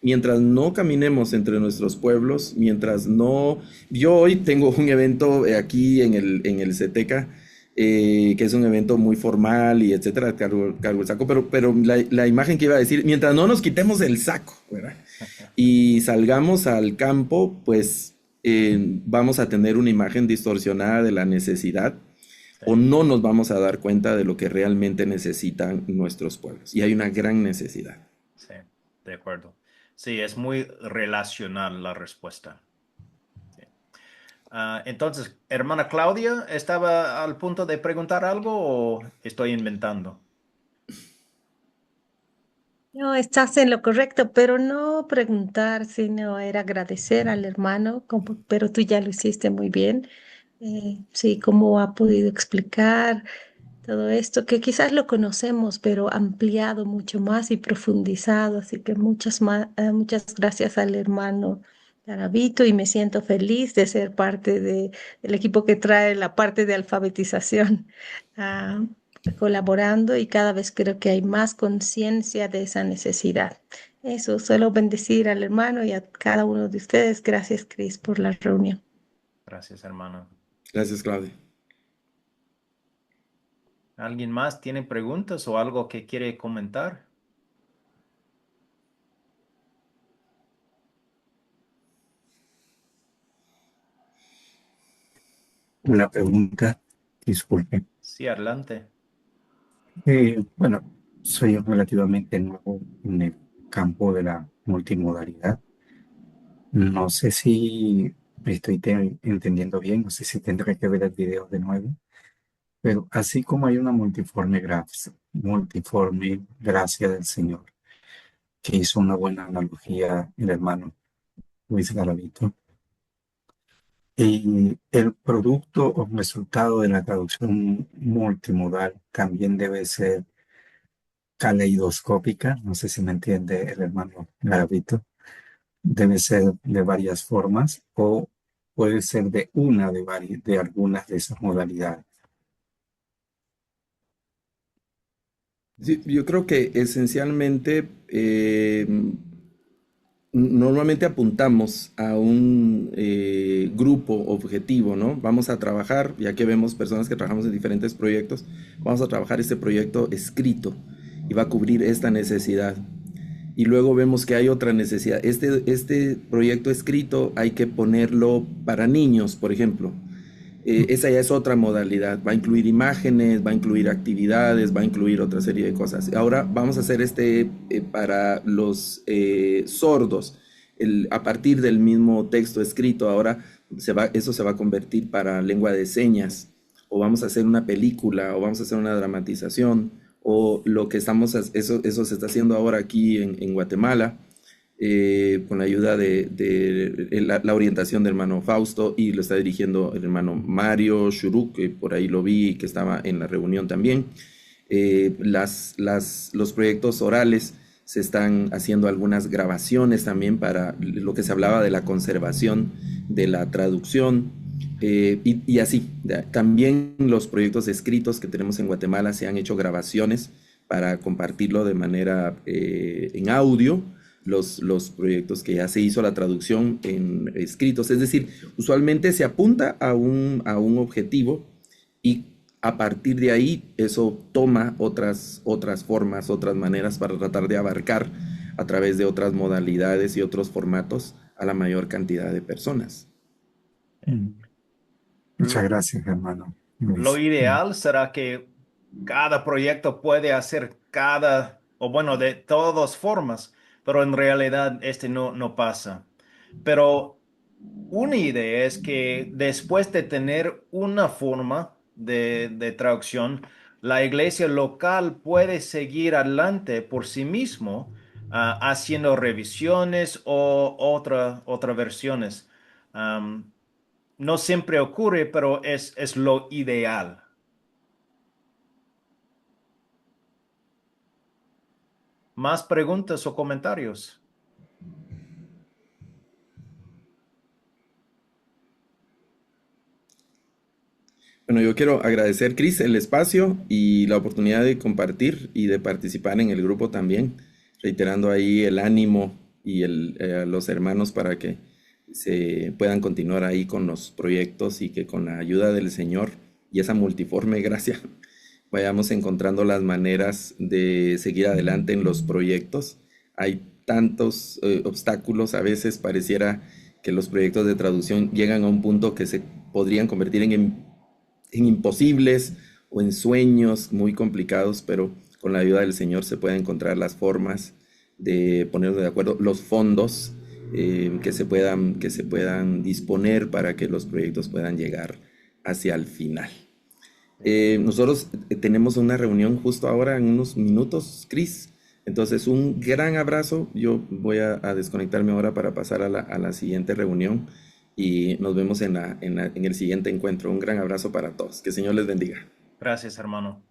Mientras no caminemos entre nuestros pueblos, mientras no... Yo hoy tengo un evento aquí en el CETECA, que es un evento muy formal y etcétera, cargo el saco, pero la imagen que iba a decir, mientras no nos quitemos el saco, ¿verdad? Y salgamos al campo, pues vamos a tener una imagen distorsionada de la necesidad Sí, o no nos vamos a dar cuenta de lo que realmente necesitan nuestros pueblos. Y hay una gran necesidad. sí, de acuerdo. Sí, es muy relacional la respuesta. Sí. Entonces, hermana Claudia, ¿estaba al punto de preguntar algo o estoy inventando? No, estás en lo correcto, pero no preguntar, sino era agradecer al hermano, pero tú ya lo hiciste muy bien. Sí, cómo ha podido explicar todo esto, que quizás lo conocemos, pero ampliado mucho más y profundizado. Así que muchas gracias al hermano Garavito y me siento feliz de ser parte del equipo que trae la parte de alfabetización. ah, Colaborando y cada vez creo que hay más conciencia de esa necesidad. Eso, solo bendecir al hermano y a cada uno de ustedes. Gracias, Cris, por la reunión. Gracias, hermano. Gracias, Claudia. ¿Alguien más tiene preguntas o algo que quiere comentar? Una pregunta, disculpe. Sí, adelante. Bueno, soy relativamente nuevo en el campo de la multimodalidad. No sé si me estoy entendiendo bien, no sé si tendré que ver el video de nuevo, Pero así como hay una multiforme gracia del Señor, que hizo una buena analogía el hermano Luis Garavito, y el producto o resultado de la traducción multimodal también debe ser caleidoscópica, no sé si me entiende el hermano Garavito, debe ser de varias formas o puede ser de una de algunas de esas modalidades. Sí, yo creo que esencialmente normalmente apuntamos a un grupo objetivo, ¿no? Vamos a trabajar, ya que vemos personas que trabajamos en diferentes proyectos, vamos a trabajar este proyecto escrito y va a cubrir esta necesidad. Y luego vemos que hay otra necesidad. Este proyecto escrito hay que ponerlo para niños, por ejemplo. Esa ya es otra modalidad. Va a incluir imágenes, va a incluir actividades, va a incluir otra serie de cosas. Ahora vamos a hacer para los sordos. A partir del mismo texto escrito, ahora eso se va a convertir para lengua de señas. O vamos a hacer una película, o vamos a hacer una dramatización, o lo que eso se está haciendo ahora aquí en Guatemala con la ayuda de la orientación del hermano Fausto y lo está dirigiendo el hermano Mario Shuruk, que por ahí lo vi que estaba en la reunión también. Los proyectos orales se están haciendo algunas grabaciones también para lo que se hablaba de la conservación de la traducción y así. También los proyectos escritos que tenemos en Guatemala se han hecho grabaciones para compartirlo de manera en audio los proyectos que ya se hizo la traducción en escritos. Es decir, usualmente se apunta a un objetivo y a partir de ahí eso toma otras formas, otras maneras para tratar de abarcar a través de otras modalidades y otros formatos a la mayor cantidad de personas. Mm. Muchas Lo, gracias, hermano lo Luis. ideal será que cada proyecto puede hacer o bueno, de todas formas, pero en realidad no pasa. Pero una idea es que después de tener una forma de traducción, la iglesia local puede seguir adelante por sí mismo, haciendo revisiones o otras versiones. Am, no siempre ocurre, pero es lo ideal. ¿Más preguntas o comentarios? Bueno, yo quiero agradecer, Cris, el espacio y la oportunidad de compartir y de participar en el grupo también, reiterando ahí el ánimo y los hermanos para que se puedan continuar ahí con los proyectos y que con la ayuda del Señor y esa multiforme gracia vayamos encontrando las maneras de seguir adelante en los proyectos. Hay tantos obstáculos, a veces pareciera que los proyectos de traducción llegan a un punto que se podrían convertir en imposibles o en sueños muy complicados, pero con la ayuda del Señor se pueden encontrar las formas de ponernos de acuerdo, los fondos que se puedan disponer para que los proyectos puedan llegar hacia el final. Nosotros tenemos una reunión justo ahora en unos minutos, Cris. Entonces, un gran abrazo. Yo voy a desconectarme ahora para pasar a la siguiente reunión y nos vemos en el siguiente encuentro. Un gran abrazo para todos. Que el Señor les bendiga. Gracias, hermano.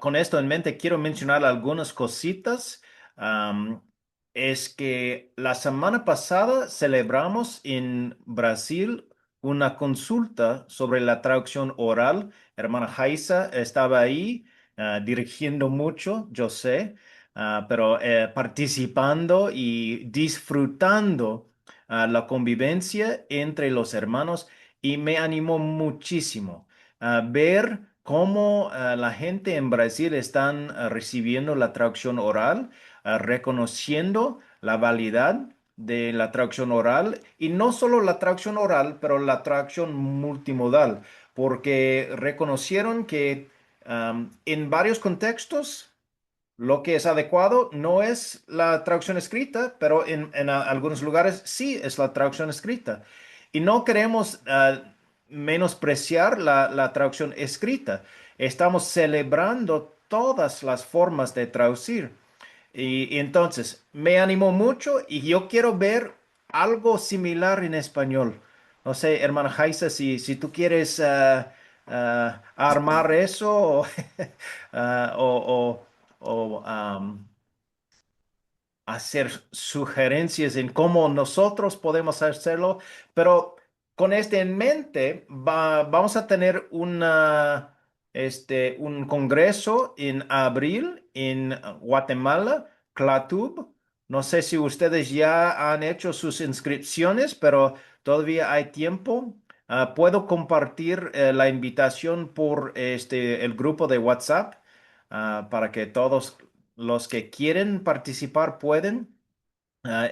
Con esto en mente, quiero mencionar algunas cositas. Am, es que la semana pasada celebramos en Brasil una consulta sobre la traducción oral. Hermana Haisa estaba ahí, dirigiendo mucho, yo sé, pero participando y disfrutando la convivencia entre los hermanos y me animó muchísimo ver cómo la gente en Brasil están recibiendo la traducción oral, reconociendo la validad de la traducción oral y no solo la traducción oral, pero la traducción multimodal, porque reconocieron que en varios contextos lo que es adecuado no es la traducción escrita, pero en algunos lugares sí es la traducción escrita. Y no queremos menospreciar la traducción escrita. Estamos celebrando todas las formas de traducir. Y entonces, me animó mucho y yo quiero ver algo similar en español. No sé, hermana Jaisa, si tú quieres armar eso ah, o hacer sugerencias en cómo nosotros podemos hacerlo, pero con esto en mente vamos a tener un congreso en abril en Guatemala, CLATUB. No sé si ustedes ya han hecho sus inscripciones, pero todavía hay tiempo. Puedo compartir la invitación por el grupo de WhatsApp para que todos los que quieren participar pueden. Ah,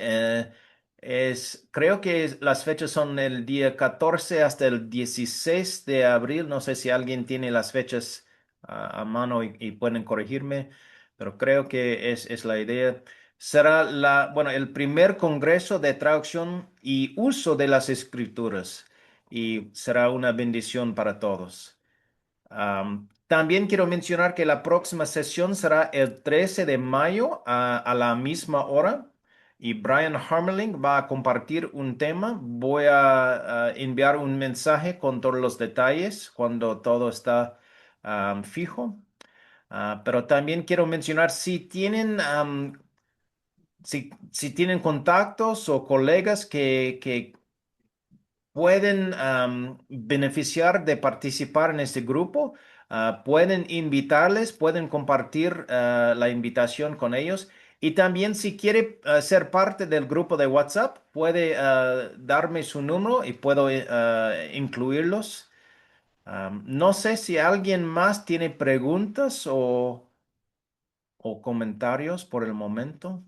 creo que las fechas son el día 14 hasta el 16 de abril. No sé si alguien tiene las fechas a mano y pueden corregirme, pero creo que es la idea. Será bueno, el primer congreso de traducción y uso de las escrituras y será una bendición para todos. También quiero mencionar que la próxima sesión será el 13 de mayo a la misma hora y Brian Harmeling va a compartir un tema. Voy a enviar un mensaje con todos los detalles cuando todo está fijo. Pero también quiero mencionar si tienen contactos o colegas que pueden beneficiar de participar en este grupo. Pueden invitarles, pueden compartir la invitación con ellos. Y también si quiere ser parte del grupo de WhatsApp, puede darme su número y puedo incluirlos. No sé si alguien más tiene preguntas o comentarios por el momento.